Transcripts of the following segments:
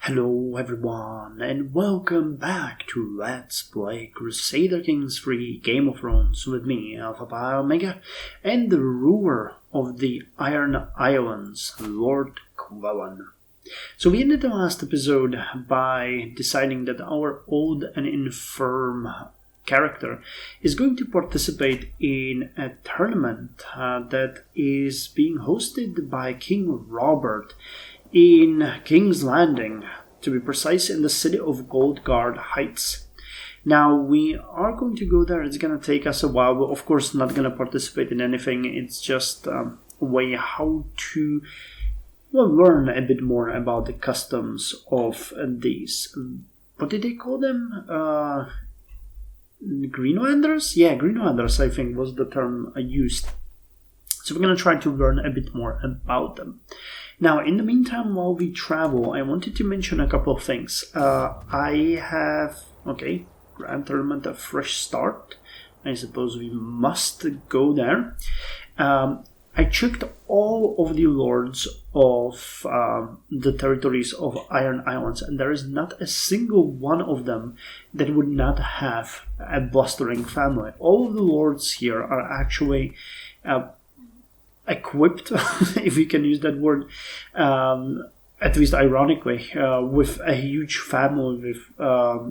Hello everyone, and welcome back to Let's Play Crusader Kings 3 Game of Thrones with me, Alpha Pi Omega, and the ruler of the Iron Islands, Lord Quellan. So we ended the last episode by deciding that our old and infirm character is going to participate in a tournament that is being hosted by King Robert in King's Landing, to be precise, in the city of Goldguard Heights. Now, we are going to go there. It's going to take us a while. We're, of course, not going to participate in anything. It's just a way how to learn a bit more about the customs of these. What did they call them? Greenlanders? Yeah, Greenlanders, I think, was the term I used. So we're going to try to learn a bit more about them. Now, in the meantime, while we travel, I wanted to mention a couple of things. I have, Grand Tournament, a fresh start. I suppose we must go there. I checked all of the lords of the territories of Iron Islands, and there is not a single one of them that would not have a blustering family. All of the lords here are actually equipped, if we can use that word, at least ironically, with a huge family with,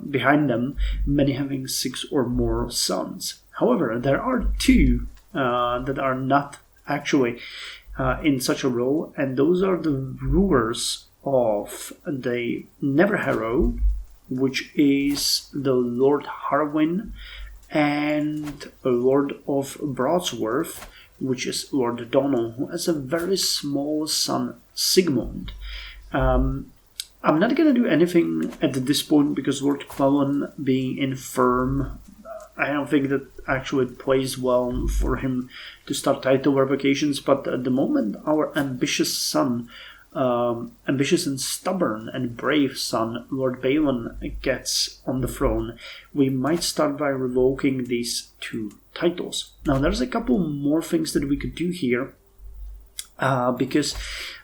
behind them, many having 6 or more sons. However, there are 2 that are not actually in such a role, and those are the rulers of the Neverharrow, which is the Lord Harwin, and the Lord of Broadsworth, which is Lord Donald, who has a very small son, Sigmund. I'm not going to do anything at this point because Lord Quellan being infirm, I don't think that actually plays well for him to start title revocations, but at the moment our ambitious son, ambitious and stubborn and brave son, Lord Balon, gets on the throne, we might start by revoking these 2 titles. Now, there's a couple more things that we could do here, because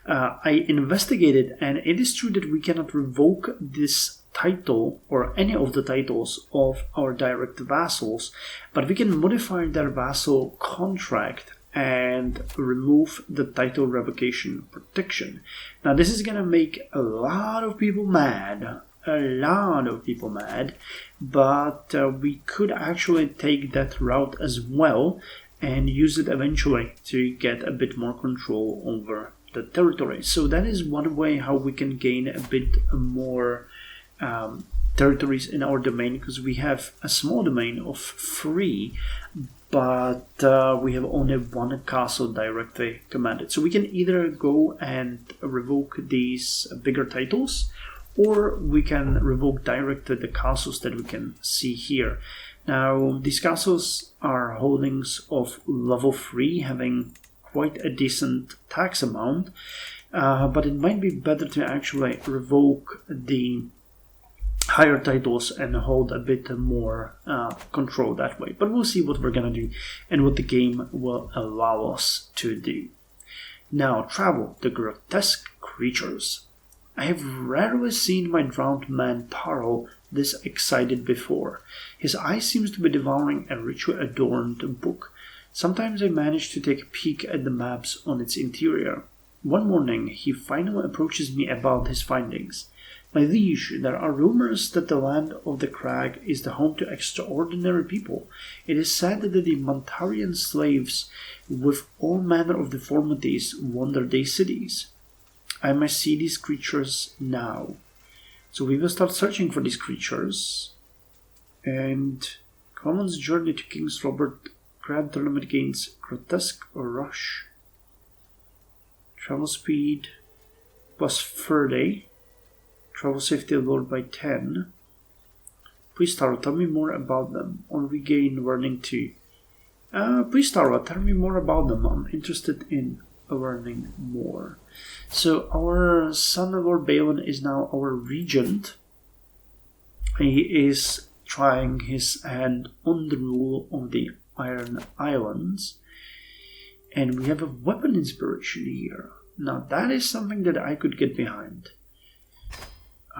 I investigated, and it is true that we cannot revoke this title or any of the titles of our direct vassals, but we can modify their vassal contract and remove the title revocation protection. Now, this is going to make a lot of people mad, but we could actually take that route as well and use it eventually to get a bit more control over the territory. So that is one way how we can gain a bit more territories in our domain, because we have a small domain of 3, but we have only 1 castle directly commanded. So we can either go and revoke these bigger titles, or we can revoke directly the castles that we can see here. Now, these castles are holdings of level 3, having quite a decent tax amount, but it might be better to actually revoke the higher titles and hold a bit more control that way. But we'll see what we're going to do and what the game will allow us to do. Now, travel, the grotesque creatures. I have rarely seen my drowned man Tarl this excited before. His eye seems to be devouring a richly adorned book. Sometimes I manage to take a peek at the maps on its interior. One morning, he finally approaches me about his findings. My liege, there are rumors that the land of the crag is the home to extraordinary people. It is said that the Montarian slaves with all manner of deformities wander their cities. I must see these creatures now. So we will start searching for these creatures. And Quellan's journey to King's Robert Grand Tournament gains grotesque rush. Travel speed plus 30. Travel safety lowered by 10. Please, Tara, tell me more about them. Or regain learning 2. Please, Tara, tell me more about them. I'm interested in learning more. So our son, Lord Balon, is now our regent. He is trying his hand on the rule of the Iron Islands. And we have a weapon inspiration here. Now that is something that I could get behind.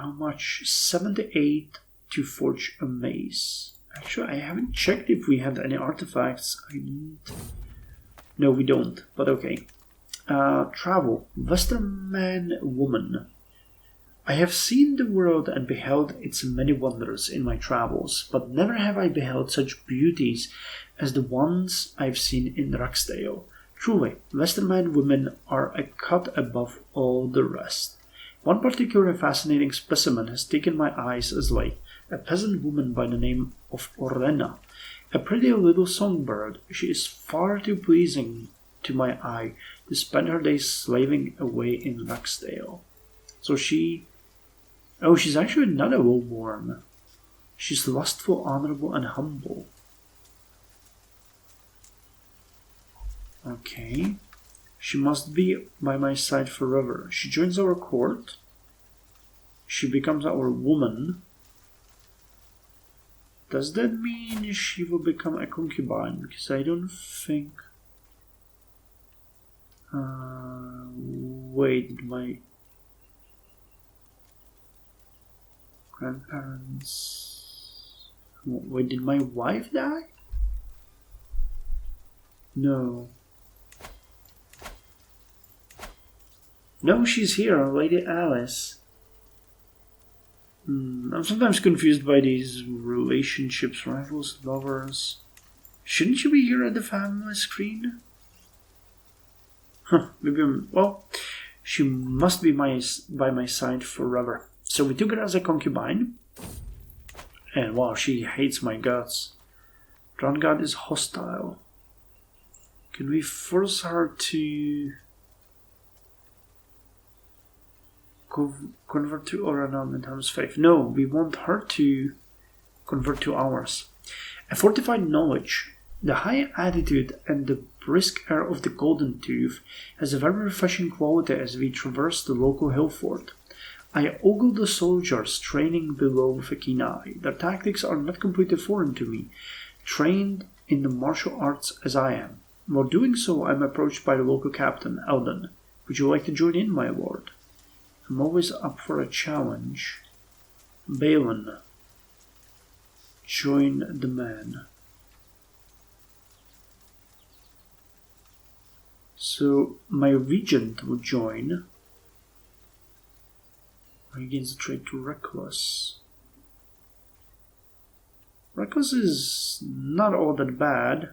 how much? 78 to forge a mace. Actually, I haven't checked if we have any artifacts. I need... No, we don't, but okay. Travel. Western man, woman. I have seen the world and beheld its many wonders in my travels, but never have I beheld such beauties as the ones I've seen in Raxdale. Truly, Western man women are a cut above all the rest. One particularly fascinating specimen has taken my eyes as late, a peasant woman by the name of Orena. A pretty little songbird, she is far too pleasing to my eye to spend her days slaving away in Raxdale. So she... Oh, she's actually not a lowborn. She's lustful, honorable, and humble. Okay. She must be by my side forever. She joins our court. She becomes our woman. Does that mean she will become a concubine? Because I don't think... wait, did my grandparents... Wait, did my wife die? No. No, she's here, Lady Alice. I'm sometimes confused by these relationships, rivals, lovers. Shouldn't she be here at the family screen? Huh, maybe well, she must be by my side forever. So we took her as a concubine. And wow, she hates my guts. Drangard is hostile. Can we force her to... convert to Oranam and Ham's faith? No, we want her to convert to ours. A fortified knowledge, the high attitude and the brisk air of the Golden Tooth has a very refreshing quality as we traverse the local hill fort. I ogle the soldiers training below with a keen eye. Their tactics are not completely foreign to me, trained in the martial arts as I am. While doing so, I am approached by the local captain, Eldon. Would you like to join in, my lord? I'm always up for a challenge. Balin. Join the man. So, my regent would join. Regains the trait to Reckless. Reckless is not all that bad.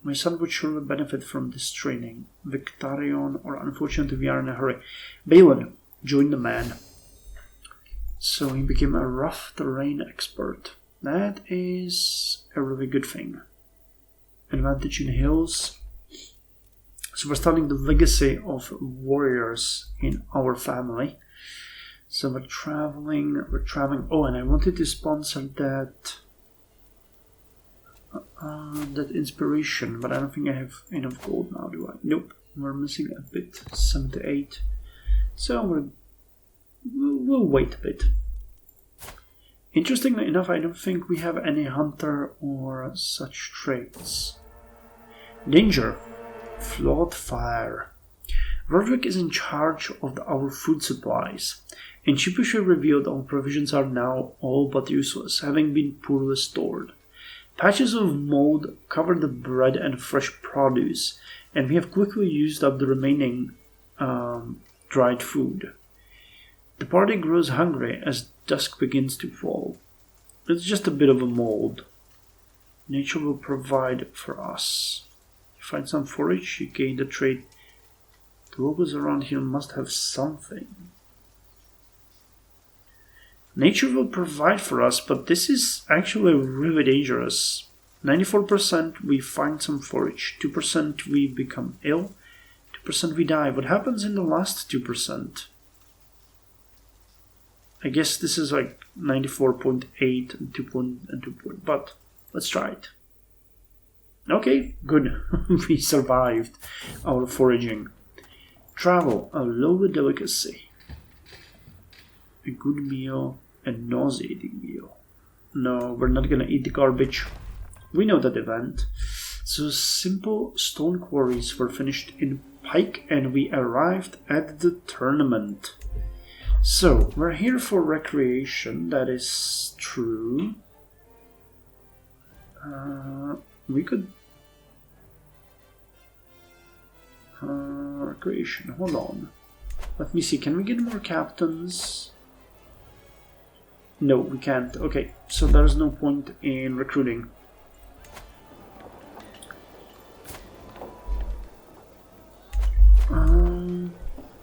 My son would surely benefit from this training. Victarion, or unfortunately we are in a hurry. Balin, join the man. So he became a rough terrain expert. That is a really good thing. Advantage in hills. So we're starting the legacy of warriors in our family. So we're traveling. Oh, and I wanted to sponsor that inspiration, but I don't think I have enough gold now, do I? Nope, we're missing a bit, 78. So we'll wait a bit. Interestingly enough, I don't think we have any hunter or such traits. Danger. Flawed fire. Roderick is in charge of our food supplies. In sheepishly revealed, our provisions are now all but useless, having been poorly stored. Patches of mold cover the bread and fresh produce, and we have quickly used up the remaining dried food. The party grows hungry as dusk begins to fall. It's just a bit of a mold. Nature will provide for us. You find some forage, you gain the trait. The locals around here must have something. Nature will provide for us, but this is actually really dangerous. 94% we find some forage, 2% we become ill, 2% we die. What happens in the last 2%? I guess this is like 94.8 and 2 but let's try it. Okay, good. We survived our foraging. Travel, a lower delicacy. A good meal, a nauseating meal. No, we're not gonna eat the garbage. We know that event. So simple stone quarries were finished in Pike and we arrived at the tournament. So, we're here for recreation, that is true. We could... recreation, hold on. Let me see, can we get more captains? No, we can't. Okay, so there's no point in recruiting.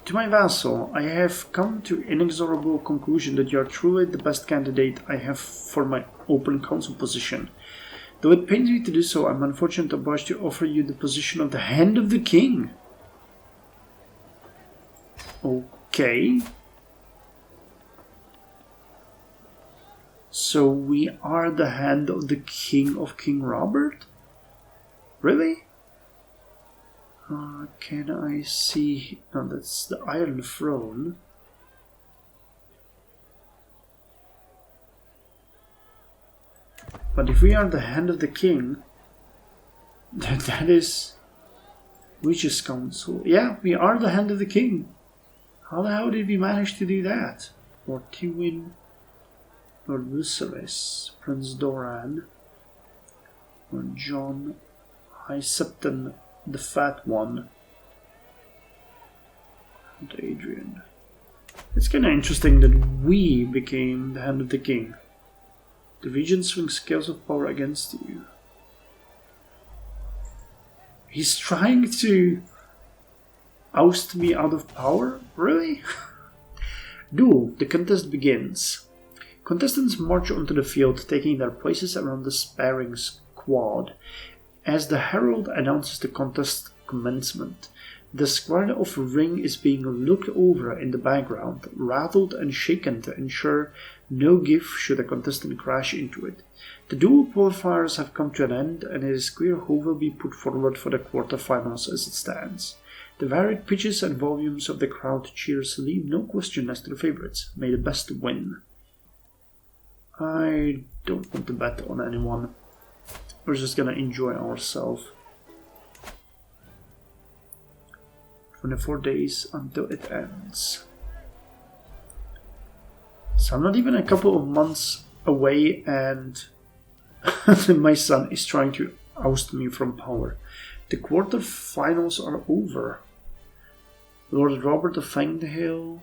To my vassal, I have come to inexorable conclusion that you are truly the best candidate I have for my open council position. Though it pains me to do so, I'm unfortunately obliged to offer you the position of the Hand of the King. Okay. So we are the Hand of the King of King Robert? Really? Can I see... No, that's the Iron Throne. But if we are the Hand of the King, that is... Regis Council. Yeah, we are the Hand of the King. How the hell did we manage to do that? Lord Tywin, Lord Lucerys, Prince Doran, Lord John, High Septon, the Fat One, and Adrian. It's kind of interesting that we became the Hand of the King. The region swings scales of power against you. He's trying to oust me out of power? Really? Duel. The contest begins. Contestants march onto the field, taking their places around the sparring squad. As the herald announces the contest commencement, the square of ring is being looked over in the background, rattled and shaken to ensure no gift should a contestant crash into it. The dual qualifiers have come to an end, and it is clear who will be put forward for the quarterfinals as it stands. The varied pitches and volumes of the crowd cheers leave no question as to the favorites. May the best win. I don't want to bet on anyone. We're just gonna enjoy ourselves. 24 days until it ends. So I'm not even a couple of months away and my son is trying to oust me from power. The quarterfinals are over. Lord Robert of Fanghill,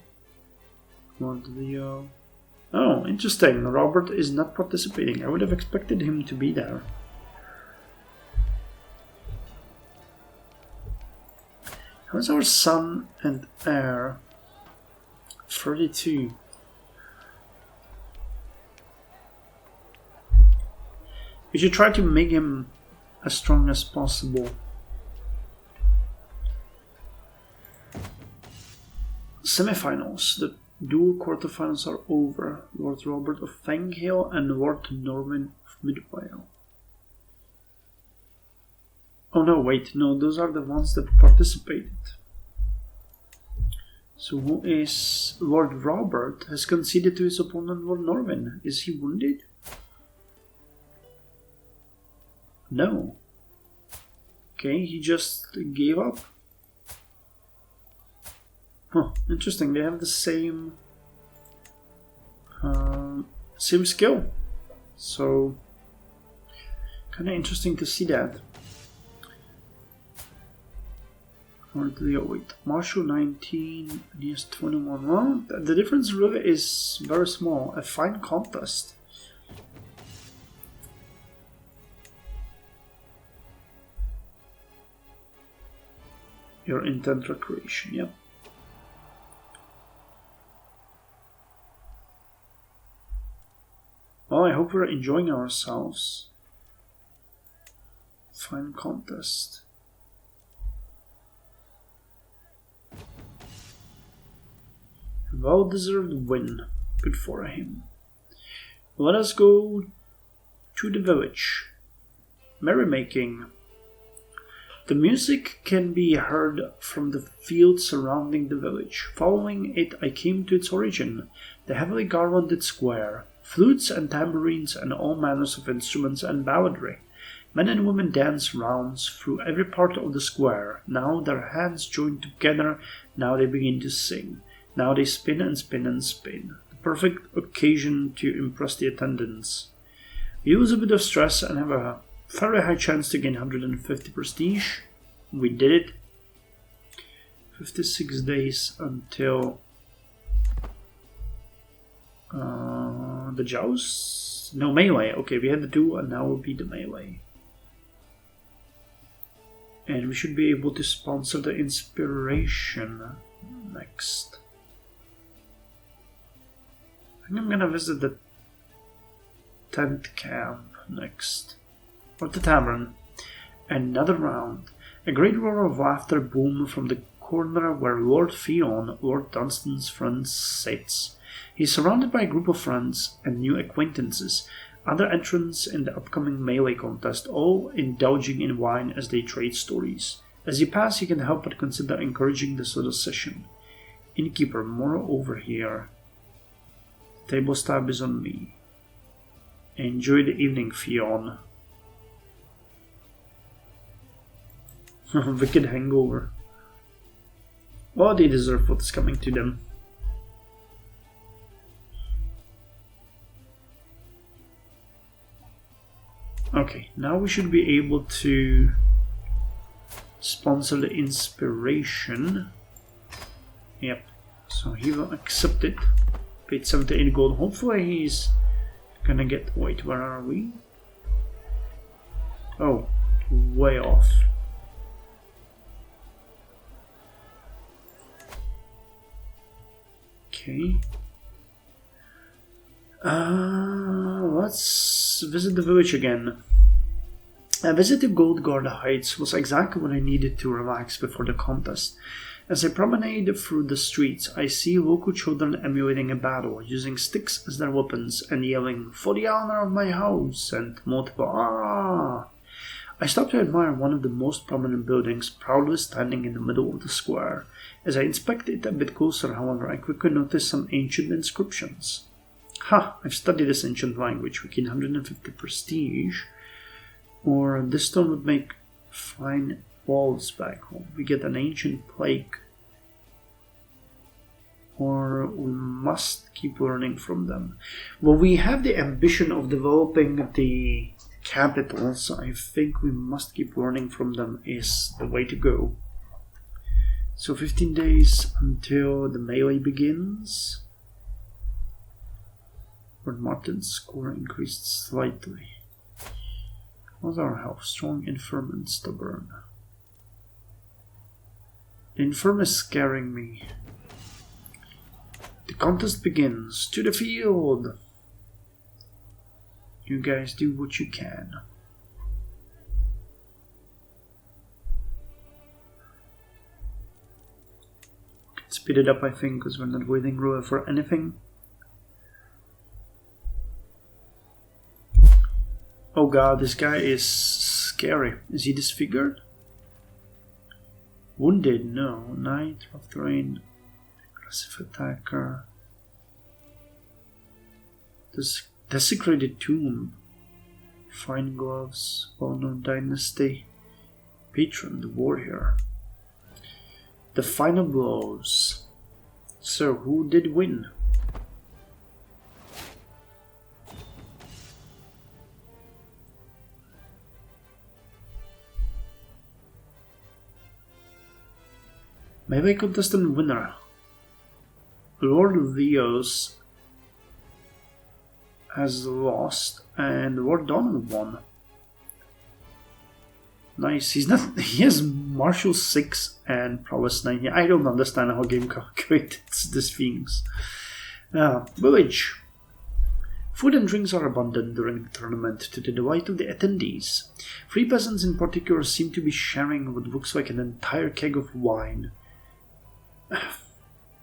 Lord Leo. Oh, interesting. Robert is not participating. I would have expected him to be there. How's our son and heir? 32. We should try to make him as strong as possible. Semifinals. The dual quarterfinals are over. Lord Robert of Fanghill and Lord Norman of Midvale. Oh no, wait, no, those are the ones that participated. So who is... Lord Robert has conceded to his opponent Lord Norman. Is he wounded? No. Okay, he just gave up. Huh, interesting, they have the same... same skill. So... kinda interesting to see that. Wait, Marshall 19, and he has 21. Well, the difference really is very small. A fine contest. Your intent recreation, yep. Well, I hope we're enjoying ourselves. Fine contest. Well-deserved win. Good for him. Let us go to the village. Merrymaking. The music can be heard from the field surrounding the village. Following it, I came to its origin, the heavily garlanded square. Flutes and tambourines and all manners of instruments and balladry. Men and women dance rounds through every part of the square. Now their hands join together, now they begin to sing. Now they spin and spin and spin. The perfect occasion to impress the attendants. We use a bit of stress and have a very high chance to gain 150 prestige. We did it. 56 days until the joust? No, melee. Okay, we had the 2 and now will be the melee. And we should be able to sponsor the inspiration next. I think I'm gonna visit the tent camp next. Or the tavern. Another round. A great roar of laughter boomed from the corner where Lord Theon, Lord Dunstan's friend, sits. He's surrounded by a group of friends and new acquaintances, other entrants in the upcoming melee contest, all indulging in wine as they trade stories. As you pass, you can help but consider encouraging this little session. Innkeeper, more over here. Table stab is on me. Enjoy the evening, Theon. Wicked hangover. Well, they deserve what's coming to them. Okay, now we should be able to sponsor the inspiration. Yep, so he will accept it. Paid 78 gold. Hopefully he's gonna get... Wait, where are we? Oh, way off. Okay. Let's visit the village again. A visit to Gold Guard Heights was exactly what I needed to relax before the contest. As I promenade through the streets, I see local children emulating a battle, using sticks as their weapons and yelling, "For the honor of my house!" and multiple "Ah!" I stop to admire one of the most prominent buildings, proudly standing in the middle of the square. As I inspect it a bit closer, however, I quickly notice some ancient inscriptions. Ha! I've studied this ancient language. We gain 150 prestige. Or this stone would make fine walls back home. We get an ancient plaque. Or we must keep learning from them. Well, we have the ambition of developing the capital, so I think we must keep learning from them is the way to go. So 15 days until the melee begins. Lord Martin's score increased slightly. How's our health? Strong, infirm, and stubborn. The infirm is scaring me. The contest begins. To the field! You guys do what you can. We can speed it up, I think, because we're not waiting really for anything. Oh god, this guy is scary. Is he disfigured? Wounded? No. Knight, rough terrain, aggressive attacker. This desecrated tomb. Fine gloves, well-known dynasty. Patron, the warrior. The final blows. So, who did win? Melee contestant winner. Lord Leos has lost and Lord Donald won. Nice. He has Martial 6 and Prowess 9. I don't understand how game calculates these things. Village. Food and drinks are abundant during the tournament to the delight of the attendees. 3 peasants in particular seem to be sharing what looks like an entire keg of wine.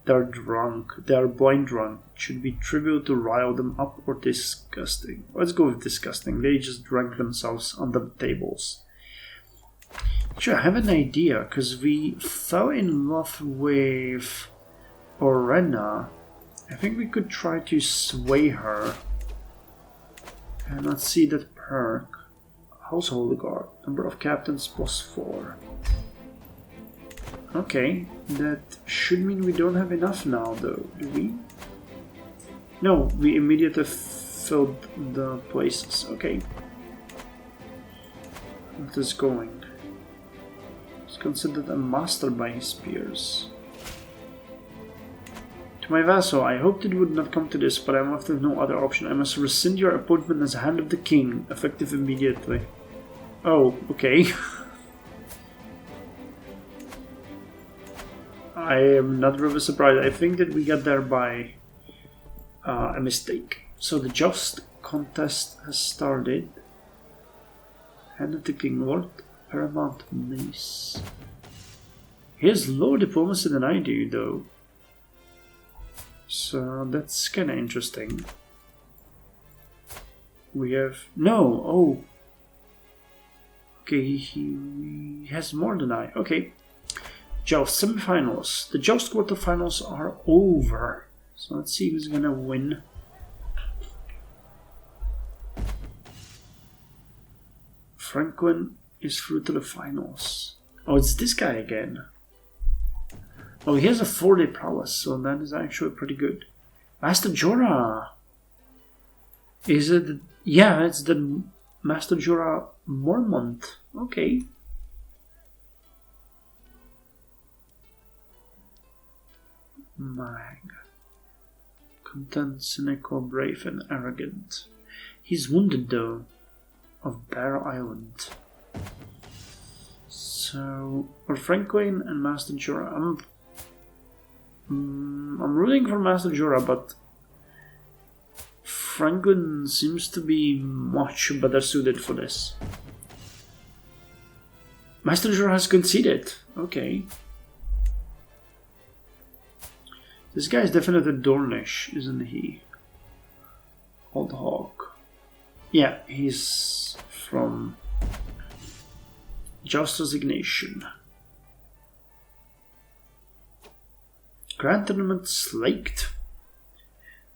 They're drunk. They are blind drunk. It should be trivial to rile them up or disgusting. Let's go with disgusting. They just drank themselves under the tables. Actually, I have an idea, because we fell in love with Orenna. I think we could try to sway her. And let's see that perk. Household Guard. Number of captains +4. Okay, that should mean we don't have enough now, though, do we? No, we immediately filled the places. Okay. What is going? He's considered a master by his peers. To my vassal, I hoped it would not come to this, but I am left with no other option. I must rescind your appointment as Hand of the King, effective immediately. Oh, okay. I am not really surprised. I think that we got there by a mistake. So the joust contest has started. Hand of the King, Lord Paramount Mace. He has lower diplomacy than I do, though. So that's kind of interesting. We have... No! Oh! Okay, he has more than I. Okay. Joust semifinals. The Joust quarterfinals are over. So let's see who's gonna win. Franklin is through to the finals. Oh, it's this guy again. Oh, he has a 4-day prowess, so that is actually pretty good. Master Jorah! Is it... Yeah, it's the Master Jorah Mormont. Okay. Mag. Content, cynical, brave, and arrogant. He's wounded, though, of Bear Island. So, for Franklin and Master Jorah, I'm rooting for Master Jorah, but Franklin seems to be much better suited for this. Master Jorah has conceded. Okay. This guy is definitely Dornish, isn't he? Old Hawk. Yeah, he's from Just Resignation. Grand Tournament slaked.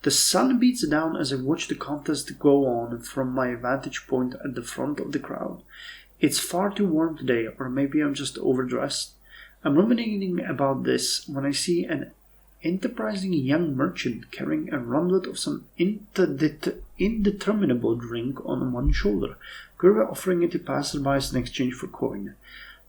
The sun beats down as I watch the contest go on from my vantage point at the front of the crowd. It's far too warm today, or maybe I'm just overdressed. I'm ruminating about this when I see an enterprising young merchant carrying a runlet of some indeterminable drink on one shoulder, clearly offering it to passersby in exchange for coin.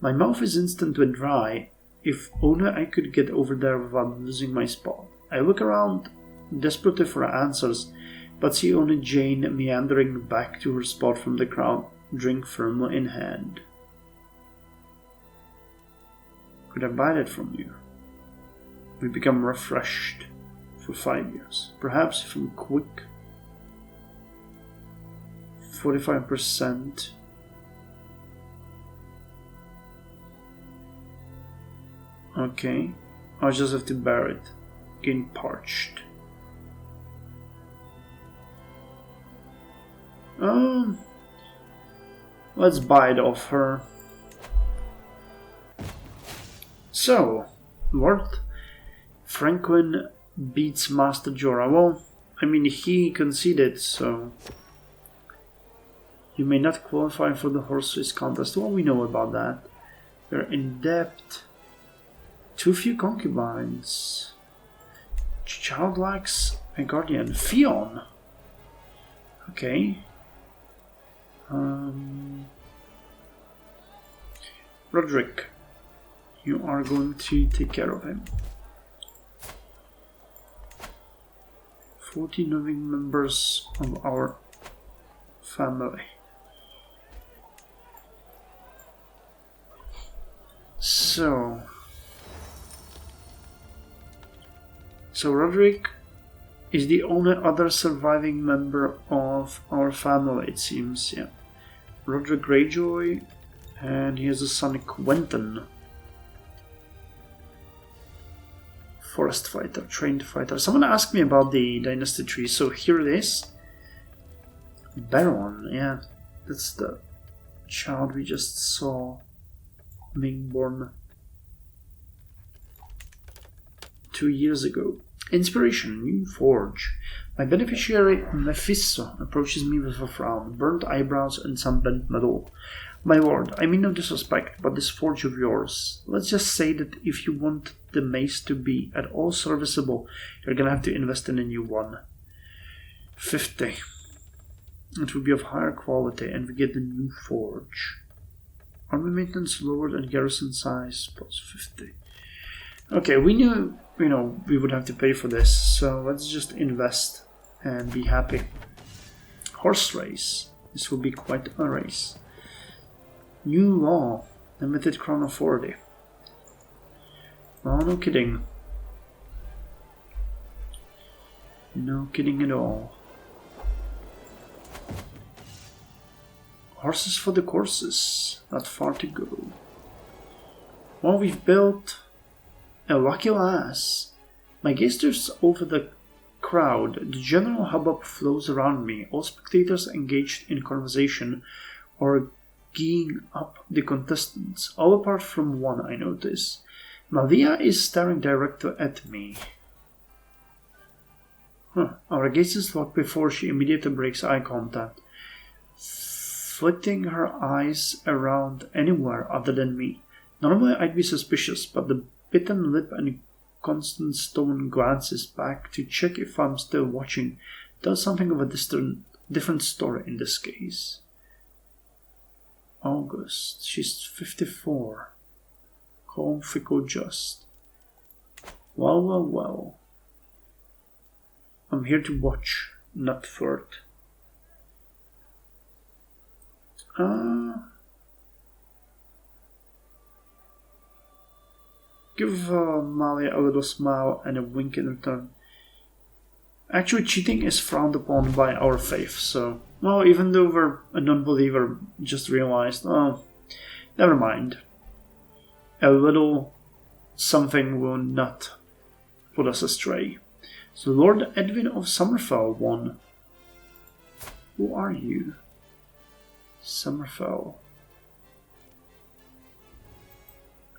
My mouth is instantly dry. If only I could get over there without losing my spot. I look around desperately for answers, but see only Jane meandering back to her spot from the crowd, drink firmly in hand. Could I buy that from you? We become refreshed for 5 years. Perhaps if I'm quick. 45%. Okay. I'll just have to bear it. Getting parched. Let's buy it off her. So, Lord Franklin beats Master Jorah. Well, I mean, he conceded, so you may not qualify for the horse race contest. Well, we know about that. They're in debt. Too few concubines. Child lacks a guardian. Fion. Okay. Roderick, you are going to take care of him. 40 living members of our family. So Roderick is the only other surviving member of our family, it seems, yeah. Roderick Greyjoy, and he has a son, Quentin. Forest fighter, trained fighter. Someone asked me about the dynasty tree, so here it is. Baron, yeah, that's the child we just saw being born 2 years ago. Inspiration, new forge. My beneficiary Mephisto approaches me with a frown, burnt eyebrows and sunburned metal. My lord, I mean no disrespect, but this forge of yours, let's just say that if you want the mace to be at all serviceable, you're gonna have to invest in a new one. 50. It will be of higher quality, and we get the new forge. Army maintenance lowered and garrison size plus 50. Okay, we knew, we would have to pay for this, so let's just invest and be happy. Horse race. This will be quite a race. New law. Limited crown authority. Oh, no kidding. No kidding at all. Horses for the courses. Not far to go. Well, we've built a lucky lass. My gaze drifts over the crowd. The general hubbub flows around me. All spectators engaged in conversation or geeing up the contestants, all apart from one, I notice. Malia is staring directly at me. Our gazes lock before she immediately breaks eye contact, flitting her eyes around anywhere other than me. Normally I'd be suspicious, but the bitten lip and constant stone glances back to check if I'm still watching tells something of a different story in this case. August. She's 54. Calm, fickle, just. Well. I'm here to watch, not flirt. Give Malia a little smile and a wink in return. Actually, cheating is frowned upon by our faith, so... Well, even though we're a non-believer, just realized, never mind. A little something will not put us astray. So Lord Edwin of Summerfell won. Who are you? Summerfell.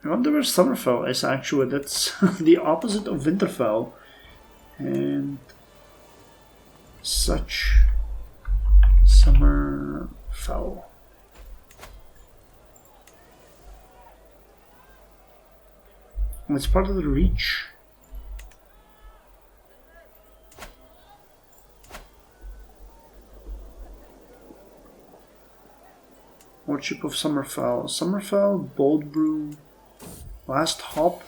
I wonder where Summerfell is actually. That's the opposite of Winterfell. And such... Summerfell. It's part of the Reach. Lordship of Summerfell. Summerfell, Bold Brew, Last Hop.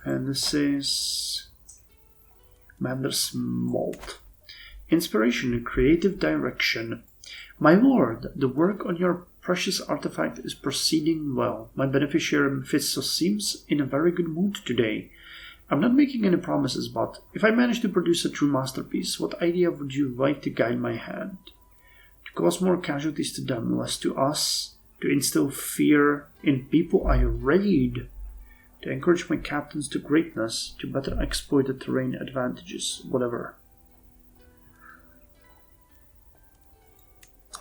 And this is Mander's Malt. Inspiration, creative direction. My lord, the work on your precious artifact is proceeding well. My beneficiary Mephisto seems in a very good mood today. I'm not making any promises, but if I manage to produce a true masterpiece, what idea would you like to guide my hand? To cause more casualties to them, less to us, to instill fear in people I raid, to encourage my captains to greatness, to better exploit the terrain advantages, whatever.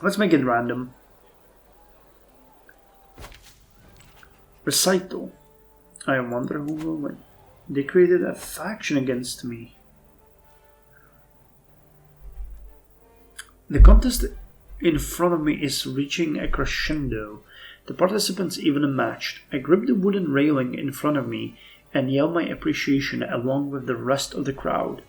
Let's make it random. Recital. I wonder who will win. They created a faction against me. The contest in front of me is reaching a crescendo. The participants even matched. I grip the wooden railing in front of me and yell my appreciation along with the rest of the crowd.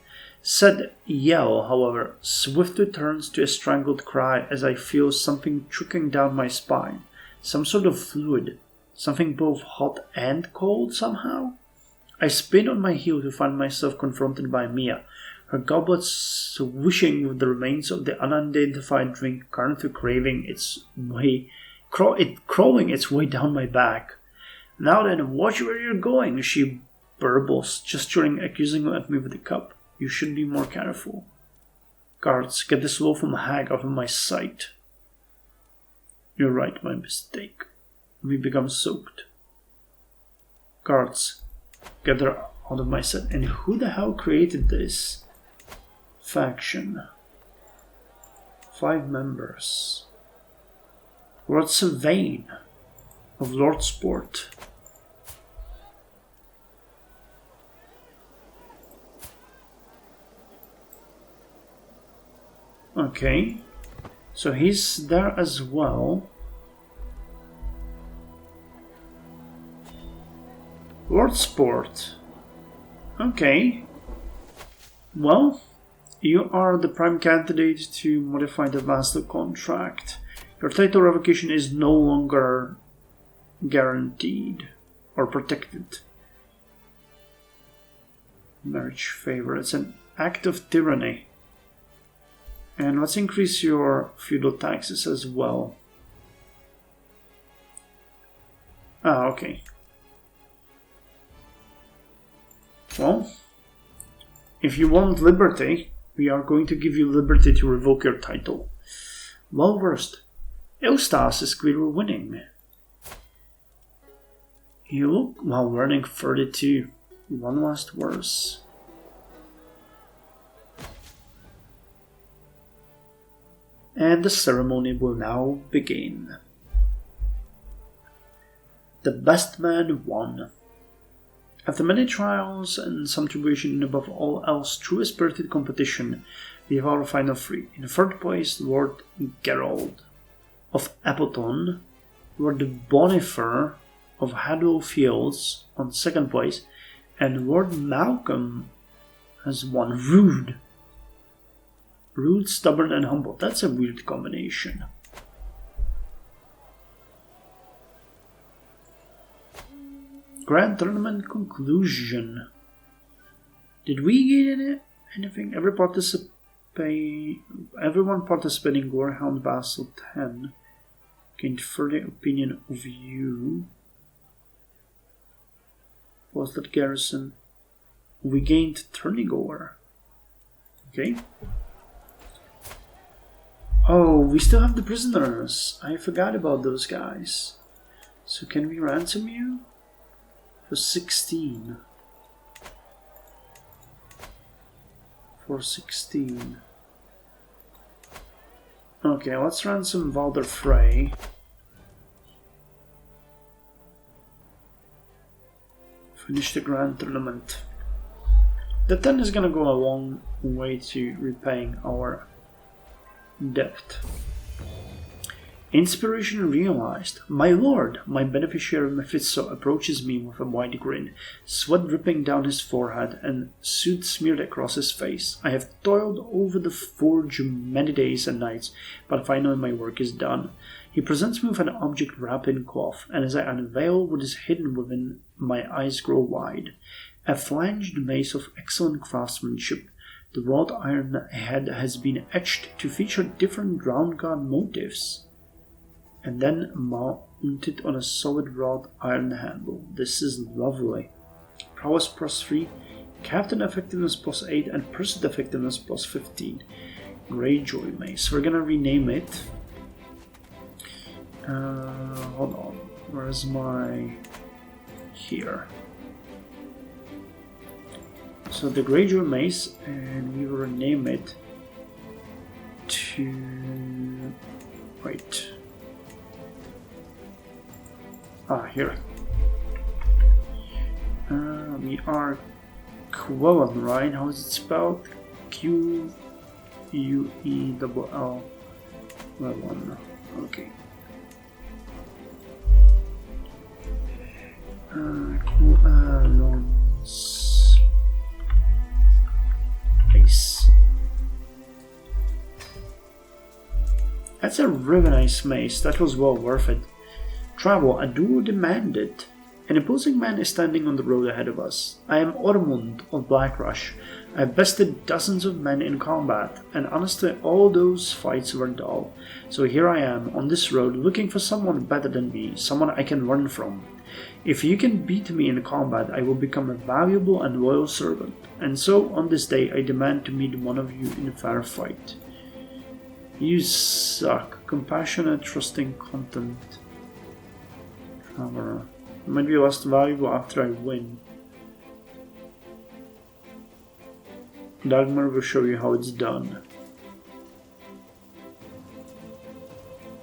Said yell, however, swiftly turns to a strangled cry as I feel something trickling down my spine. Some sort of fluid. Something both hot and cold somehow. I spin on my heel to find myself confronted by Mia, her goblet swishing with the remains of the unidentified drink currently crawling its way down my back. Now then, watch where you're going, she burbles, gesturing accusingly at me with the cup. You should be more careful. Guards, get this loathsome hag out of my sight. You're right, my mistake. We become soaked. Guards, get her out of my sight. And who the hell created this faction? 5 members. Lord Sylvain of Lord Sport. Okay. So he's there as well. Lord Sport. Okay. Well, you are the prime candidate to modify the vassal contract. Your title revocation is no longer guaranteed or protected. Marriage favor. It's an act of tyranny. And let's increase your feudal taxes as well. Ah, okay. Well, if you want liberty, we are going to give you liberty to revoke your title. Well versed. Eustas is clearly winning. You look while learning 32. One last verse. And the ceremony will now begin. The best man won. After many trials and some tribulation and above all else true a spirited competition, we have our final three. In third place, Lord Gerald of Appleton, Lord Bonifer of Hadwell Fields on second place, and Lord Malcolm has won. Rude. Rude, stubborn, and humble. That's a weird combination. Grand Tournament conclusion. Did we get anything? Everyone participating in Gorehound Vassal 10 gained further opinion of you. Was that garrison? We gained Tourneygoer. Okay. Oh, we still have the prisoners. I forgot about those guys. So can we ransom you? For 16. For 16. Okay, let's ransom Valder Frey. Finish the Grand Tournament. The 10 is gonna go a long way to repaying our debt. Inspiration realized. My lord, my beneficiary Mephisto approaches me with a wide grin, sweat dripping down his forehead and soot smeared across his face. I have toiled over the forge many days and nights, but finally my work is done. He presents me with an object wrapped in cloth, and as I unveil what is hidden within, my eyes grow wide. A flanged mace of excellent craftsmanship. The wrought iron head has been etched to feature different drowned god motifs, and then mounted on a solid wrought iron handle. This is lovely. Prowess plus 3, Captain Effectiveness plus 8, and Pursuit Effectiveness plus 15. Greyjoy Mace. We're gonna rename it. Hold on. Where's my... Here. So the Greyjoy Mace, and we will rename it to... Wait. Here. We are Quellen, right? How is it spelled? Queuell. Well, okay. Quellon's Mace. That's a really nice mace. That was well worth it. Travel, a duel demanded. An imposing man is standing on the road ahead of us. I am Ormond of Blackrush. I have bested dozens of men in combat, and honestly all those fights were dull. So here I am, on this road, looking for someone better than me, someone I can learn from. If you can beat me in combat, I will become a valuable and loyal servant. And so, on this day, I demand to meet one of you in a fair fight. You suck. Compassionate, trusting, content. Traveler. Might be less valuable after I win. Dagmar will show you how it's done.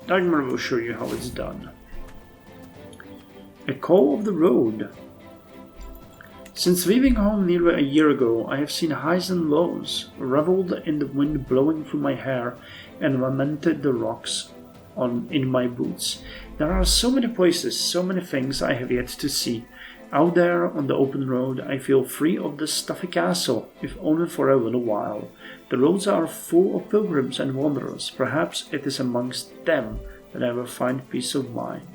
Dagmar will show you how it's done. A call of the road. Since leaving home nearly a year ago, I have seen highs and lows, reveled in the wind blowing through my hair, and lamented the rocks in my boots. There are so many places, so many things I have yet to see. Out there on the open road, I feel free of the stuffy castle, if only for a little while. The roads are full of pilgrims and wanderers. Perhaps it is amongst them that I will find peace of mind.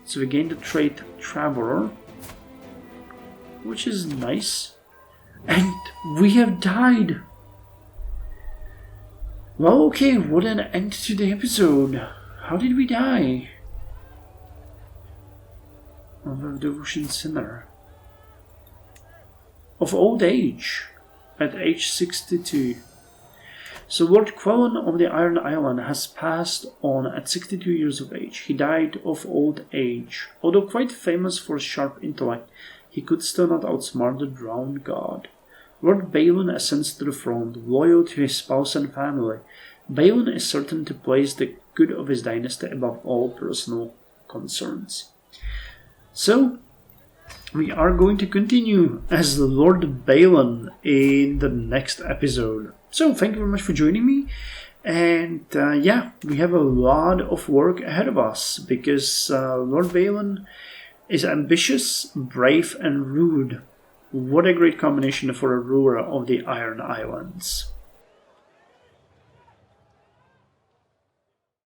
So we gain the trait Traveler, which is nice. And we have died! Well, okay, what an end to the episode. How did we die? Of a devotion sinner. Of old age. At age 62. So Lord Quellan of the Iron Island has passed on at 62 years of age. He died of old age. Although quite famous for sharp intellect, he could still not outsmart the drowned god. Lord Balin ascends to the throne, loyal to his spouse and family. Balin is certain to place the good of his dynasty above all personal concerns. So, we are going to continue as Lord Balin in the next episode. So, thank you very much for joining me. And yeah, we have a lot of work ahead of us because Lord Balin is ambitious, brave, and rude. What a great combination for a ruler of the Iron Islands.